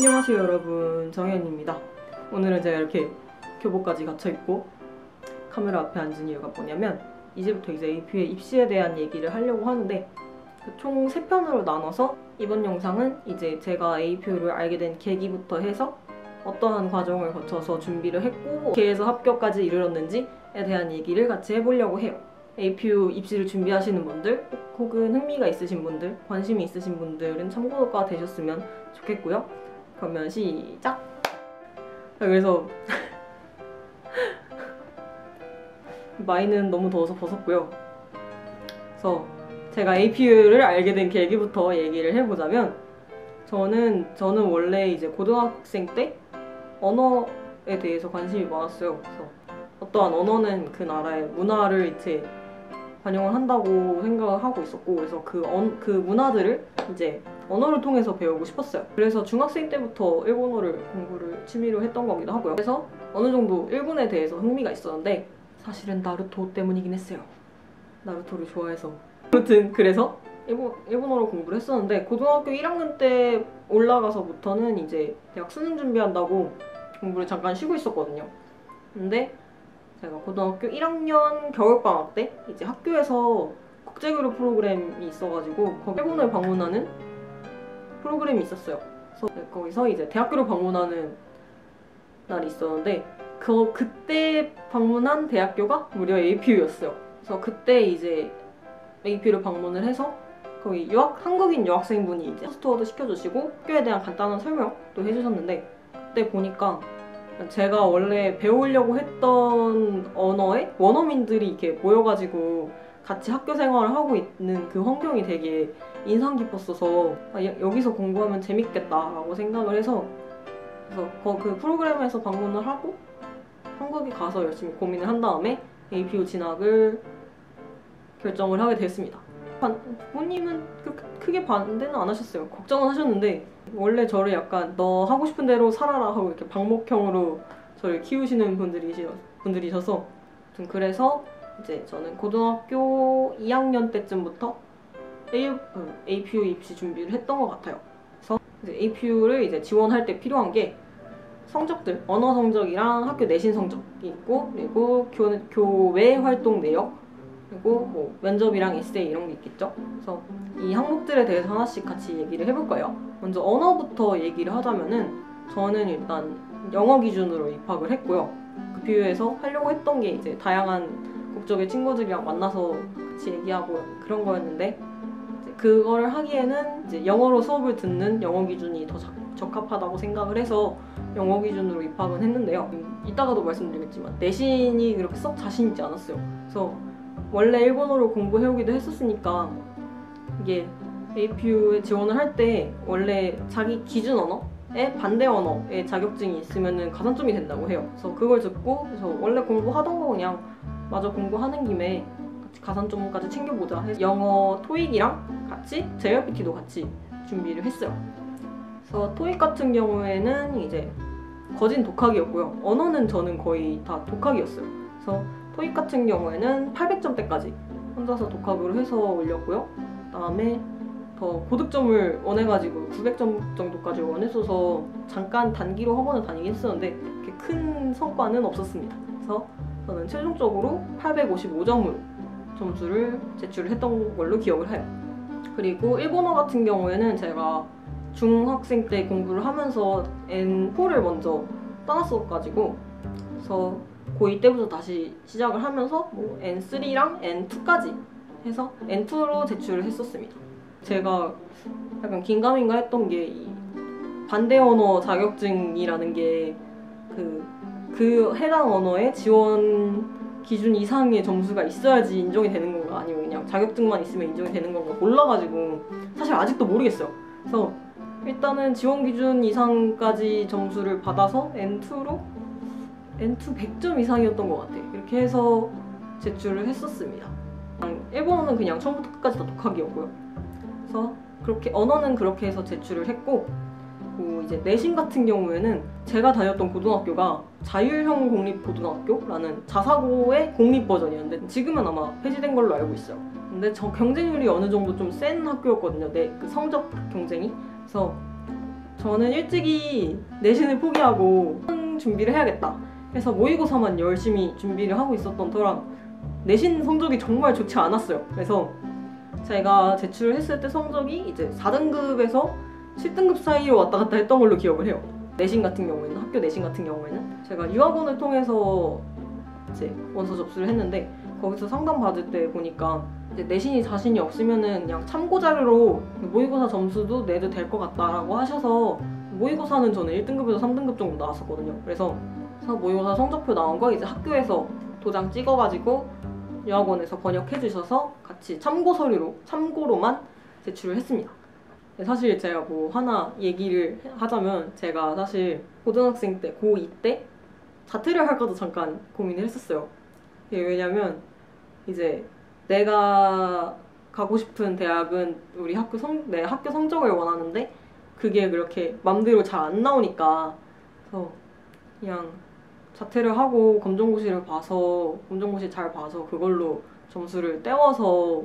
안녕하세요 여러분, 정현입니다. 오늘은 제가 이렇게 교복까지 갇혀있고 카메라 앞에 앉은 이유가 뭐냐면 이제부터 이제 APU의 입시에 대한 얘기를 하려고 하는데 총 3편으로 나눠서 이번 영상은 이제 제가 APU를 알게 된 계기부터 해서 어떠한 과정을 거쳐서 준비를 했고 어떻게 해서 합격까지 이르렀는지에 대한 얘기를 같이 해보려고 해요. APU 입시를 준비하시는 분들 혹은 흥미가 있으신 분들, 관심이 있으신 분들은 참고가 되셨으면 좋겠고요. 그러면 시작! 그래서 마이는 너무 더워서 벗었고요. 그래서 제가 APU를 알게 된 계기부터 얘기를 해보자면 저는 원래 이제 고등학생 때 언어에 대해서 관심이 많았어요. 그래서 어떠한 언어는 그 나라의 문화를 이제 반영을 한다고 생각을 하고 있었고, 그래서 그 문화들을 이제 언어를 통해서 배우고 싶었어요. 그래서 중학생 때부터 일본어를 공부를 취미로 했던 거기도 하고요. 그래서 어느 정도 일본에 대해서 흥미가 있었는데 사실은 나루토 때문이긴 했어요. 나루토를 좋아해서. 아무튼 그래서 일본어로 공부를 했었는데 고등학교 1학년 때 올라가서부터는 이제 대학 수능 준비한다고 공부를 잠깐 쉬고 있었거든요. 근데 제가 고등학교 1학년 겨울방학 때 이제 학교에서 국제교류 프로그램이 있어가지고 거기 일본을 방문하는 프로그램이 있었어요. 그래서 거기서 이제 대학교를 방문하는 날이 있었는데 그때 방문한 대학교가 무려 APU였어요. 그래서 그때 이제 APU를 방문을 해서 거기 한국인 여학생분이 이제 호스트워드 시켜주시고 학교에 대한 간단한 설명도 해주셨는데 그때 보니까 제가 원래 배우려고 했던 언어에 원어민들이 이렇게 모여가지고 같이 학교 생활을 하고 있는 그 환경이 되게 인상 깊었어서 여기서 공부하면 재밌겠다라고 생각을 해서 그래서 그 프로그램에서 방문을 하고 한국에 가서 열심히 고민을 한 다음에 APU 진학을 결정을 하게 됐습니다. 부모님은 크게 반대는 안 하셨어요. 걱정은 하셨는데 원래 저를 약간 너 하고 싶은 대로 살아라 하고 이렇게 방목형으로 저를 키우시는 분들이셔서 그래서 이제 저는 고등학교 2학년 때쯤부터 APU 입시 준비를 했던 것 같아요. 그래서 이제 APU를 이제 지원할 때 필요한 게 성적들, 언어 성적이랑 학교 내신 성적이 있고 그리고 교외 활동 내역 그리고 뭐 면접이랑 에세이 이런 게 있겠죠. 그래서 이 항목들에 대해서 하나씩 같이 얘기를 해볼 거예요. 먼저 언어부터 얘기를 하자면은 저는 일단 영어 기준으로 입학을 했고요. 그 비유에서 하려고 했던 게 이제 다양한 국적의 친구들이랑 만나서 같이 얘기하고 그런 거였는데 이제 그걸 하기에는 이제 영어로 수업을 듣는 영어 기준이 더 적합하다고 생각을 해서 영어 기준으로 입학은 했는데요. 이따가도 말씀드리겠지만 내신이 그렇게 썩 자신 있지 않았어요. 그래서 원래 일본어로 공부해오기도 했었으니까 이게 APU에 지원을 할 때 원래 자기 기준 언어에 반대 언어의 자격증이 있으면 가산점이 된다고 해요. 그래서 그걸 듣고 그래서 원래 공부하던 거 그냥 마저 공부하는 김에 같이 가산점까지 챙겨보자 해서 영어 토익이랑 같이 JLPT도 같이 준비를 했어요. 그래서 토익 같은 경우에는 이제 거진 독학이었고요. 언어는 저는 거의 다 독학이었어요. 그래서 토익 같은 경우에는 800점대까지 혼자서 독학으로 해서 올렸고요. 그다음에 더 고득점을 원해가지고 900점 정도까지 원했어서 잠깐 단기로 학원을 다니긴 했었는데 그렇게 큰 성과는 없었습니다. 그래서 저는 최종적으로 855점으로 점수를 제출을 했던 걸로 기억을 해요. 그리고 일본어 같은 경우에는 제가 중학생 때 공부를 하면서 N4를 먼저 따놨어가지고 그래서 고2 때부터 다시 시작을 하면서 뭐 N3랑 N2까지 해서 N2로 제출을 했었습니다. 제가 약간 긴가민가 했던 게 이 반대 언어 자격증이라는 게 그 해당 언어의 지원 기준 이상의 점수가 있어야지 인정이 되는 건가 아니면 그냥 자격증만 있으면 인정이 되는 건가 몰라가지고 사실 아직도 모르겠어요. 그래서 일단은 지원 기준 이상까지 점수를 받아서 N2 100점 이상이었던 것 같아. 이렇게 해서 제출을 했었습니다. 일본어는 그냥 처음부터 끝까지 다 독학이었고요. 그래서 언어는 그렇게 해서 제출을 했고 이제 내신 같은 경우에는 제가 다녔던 고등학교가 자율형 공립고등학교라는 자사고의 공립 버전이었는데 지금은 아마 폐지된 걸로 알고 있어요. 근데 경쟁률이 어느 정도 좀 센 학교였거든요. 그 성적 경쟁이. 그래서 저는 일찍이 내신을 포기하고 준비를 해야겠다 해서 모의고사만 열심히 준비를 하고 있었던 터라 내신 성적이 정말 좋지 않았어요. 그래서 제가 제출을 했을 때 성적이 이제 4등급에서 7등급 사이로 왔다 갔다 했던 걸로 기억을 해요. 내신 같은 경우에는, 학교 내신 같은 경우에는 제가 유학원을 통해서 이제 원서 접수를 했는데 거기서 상담 받을 때 보니까 이제 내신이 자신이 없으면은 그냥 참고 자료로 모의고사 점수도 내도 될 것 같다라고 하셔서 모의고사는 저는 1등급에서 3등급 정도 나왔었거든요. 그래서 모의고사 성적표 나온 거 이제 학교에서 도장 찍어가지고 유학원에서 번역해 주셔서 같이 참고 서류로 참고로만 제출을 했습니다. 사실 제가 뭐 하나 얘기를 하자면 제가 사실 고등학생 때 고2 때 자퇴를 할까도 잠깐 고민을 했었어요. 왜냐면 이제 내가 가고 싶은 대학은 우리 내 학교 성적을 원하는데 그게 그렇게 맘대로 잘 안 나오니까 그래서 그냥 자퇴를 하고 검정고시 잘 봐서 그걸로 점수를 떼워서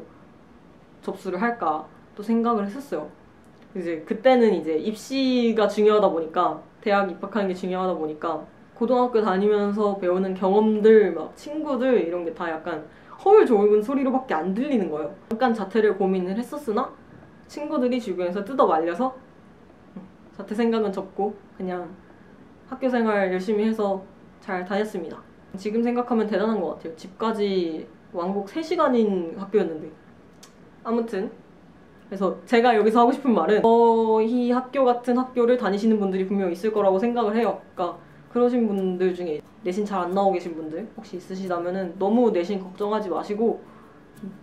접수를 할까 또 생각을 했었어요. 이제 그때는 이제 입시가 중요하다 보니까 대학 입학하는 게 중요하다 보니까 고등학교 다니면서 배우는 경험들 막 친구들 이런 게 다 약간 허울 좋은 소리로밖에 안 들리는 거예요. 잠깐 자퇴를 고민을 했었으나 친구들이 주변에서 뜯어 말려서 자퇴 생각은 접고 그냥 학교 생활 열심히 해서 잘 다녔습니다. 지금 생각하면 대단한 것 같아요. 집까지 왕복 3시간인 학교였는데. 아무튼 그래서 제가 여기서 하고 싶은 말은 저희 학교 같은 학교를 다니시는 분들이 분명 있을 거라고 생각을 해요. 그러니까 그러신 분들 중에 내신 잘 안 나오고 계신 분들 혹시 있으시다면은 너무 내신 걱정하지 마시고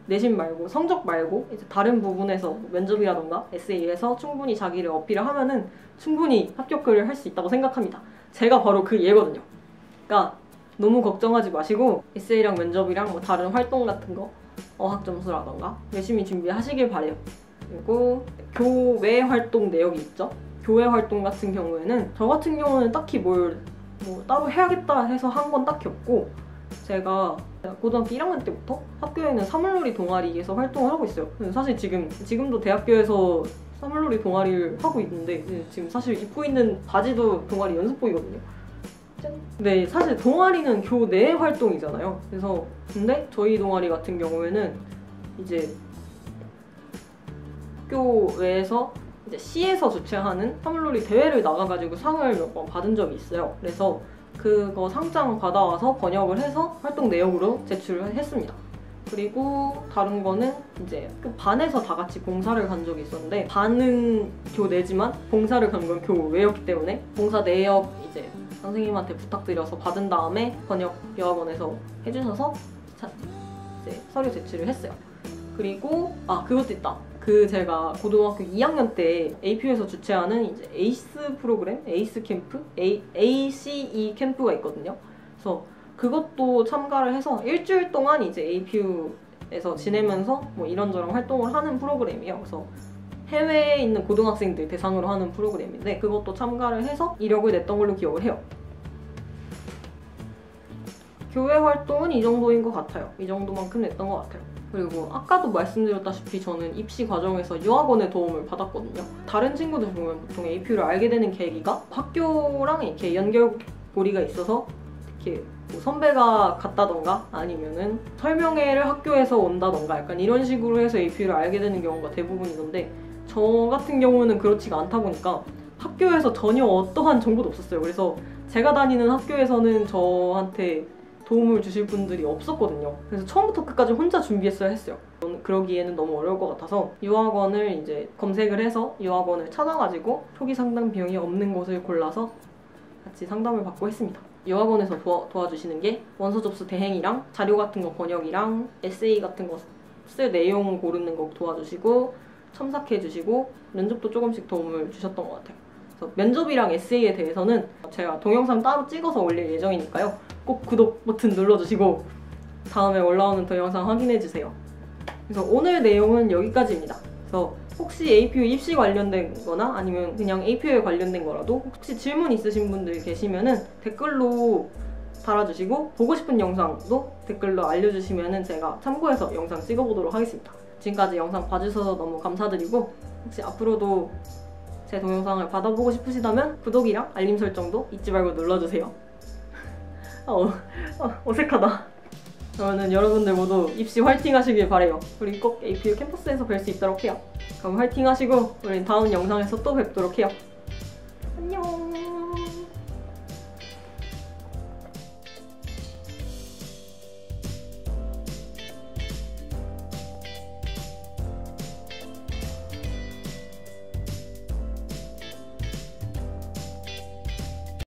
내신 말고 성적 말고 이제 다른 부분에서 면접이라던가 에세이에서 충분히 자기를 어필을 하면은 충분히 합격을 할 수 있다고 생각합니다. 제가 바로 그 예거든요. 그러니까 너무 걱정하지 마시고 에세이랑 면접이랑 뭐 다른 활동 같은 거 어학 점수라던가 열심히 준비하시길 바래요. 그리고 교외 활동 내역이 있죠. 교외 활동 같은 경우에는 저 같은 경우는 딱히 뭐 따로 해야겠다 해서 한 건 딱히 없고 제가 고등학교 1학년 때부터 학교에는 사물놀이 동아리에서 활동을 하고 있어요. 사실 지금도 대학교에서 사물놀이 동아리를 하고 있는데 지금 사실 입고 있는 바지도 동아리 연습복이거든요. 네, 사실 동아리는 교내 활동이잖아요. 그래서 근데 저희 동아리 같은 경우에는 이제 학교 외에서 이제 시에서 주최하는 사물놀이 대회를 나가가지고 상을 몇 번 받은 적이 있어요. 그래서 그거 상장 받아와서 번역을 해서 활동 내역으로 제출을 했습니다. 그리고 다른 거는 이제 그 반에서 다 같이 봉사를 간 적이 있었는데 반은 교내지만 봉사를 간 건 교외였기 때문에 봉사 내역 이제 선생님한테 부탁드려서 받은 다음에 번역 유학원에서 해주셔서 이제 서류 제출을 했어요. 그리고 그것도 있다. 제가 고등학교 2학년 때 APU에서 주최하는 이제 에이스 프로그램, 에이스 캠프, ACE 캠프가 있거든요. 그래서 그것도 참가를 해서 일주일 동안 이제 APU에서 지내면서 뭐 이런저런 활동을 하는 프로그램이에요. 그래서 해외에 있는 고등학생들 대상으로 하는 프로그램인데 그것도 참가를 해서 이력을 냈던 걸로 기억을 해요. 교회 활동은 이 정도인 것 같아요. 이 정도만큼 냈던 것 같아요. 그리고 아까도 말씀드렸다시피 저는 입시 과정에서 유학원의 도움을 받았거든요. 다른 친구들 보면 보통 APU를 알게 되는 계기가 학교랑 이렇게 연결고리가 있어서 이렇게 뭐 선배가 갔다던가 아니면은 설명회를 학교에서 온다던가 약간 이런 식으로 해서 APU를 알게 되는 경우가 대부분이던데 저 같은 경우는 그렇지가 않다 보니까 학교에서 전혀 어떠한 정보도 없었어요. 그래서 제가 다니는 학교에서는 저한테 도움을 주실 분들이 없었거든요. 그래서 처음부터 끝까지 혼자 준비했어야 했어요. 그러기에는 너무 어려울 것 같아서 유학원을 이제 검색을 해서 유학원을 찾아가지고 초기 상담 비용이 없는 곳을 골라서 같이 상담을 받고 했습니다. 유학원에서 도와주시는 게 원서 접수 대행이랑 자료 같은 거 번역이랑 에세이 같은 거 쓸 내용 고르는 거 도와주시고 첨삭해주시고 면접도 조금씩 도움을 주셨던 것 같아요. 그래서 면접이랑 에세이에 대해서는 제가 동영상 따로 찍어서 올릴 예정이니까요. 꼭 구독 버튼 눌러주시고 다음에 올라오는 동영상 확인해주세요. 그래서 오늘 내용은 여기까지입니다. 그래서 혹시 APU 입시 관련된 거나 아니면 그냥 APU에 관련된 거라도 혹시 질문 있으신 분들 계시면은 댓글로 달아주시고 보고 싶은 영상도 댓글로 알려주시면은 제가 참고해서 영상 찍어보도록 하겠습니다. 지금까지 영상 봐주셔서 너무 감사드리고 혹시 앞으로도 제 동영상을 받아보고 싶으시다면 구독이랑 알림 설정도 잊지 말고 눌러주세요. 어색하다. 그러면 여러분들 모두 입시 화이팅 하시길 바래요. 우리 꼭 APU 캠퍼스에서 뵐 수 있도록 해요. 그럼 화이팅 하시고 우린 다음 영상에서 또 뵙도록 해요. 안녕.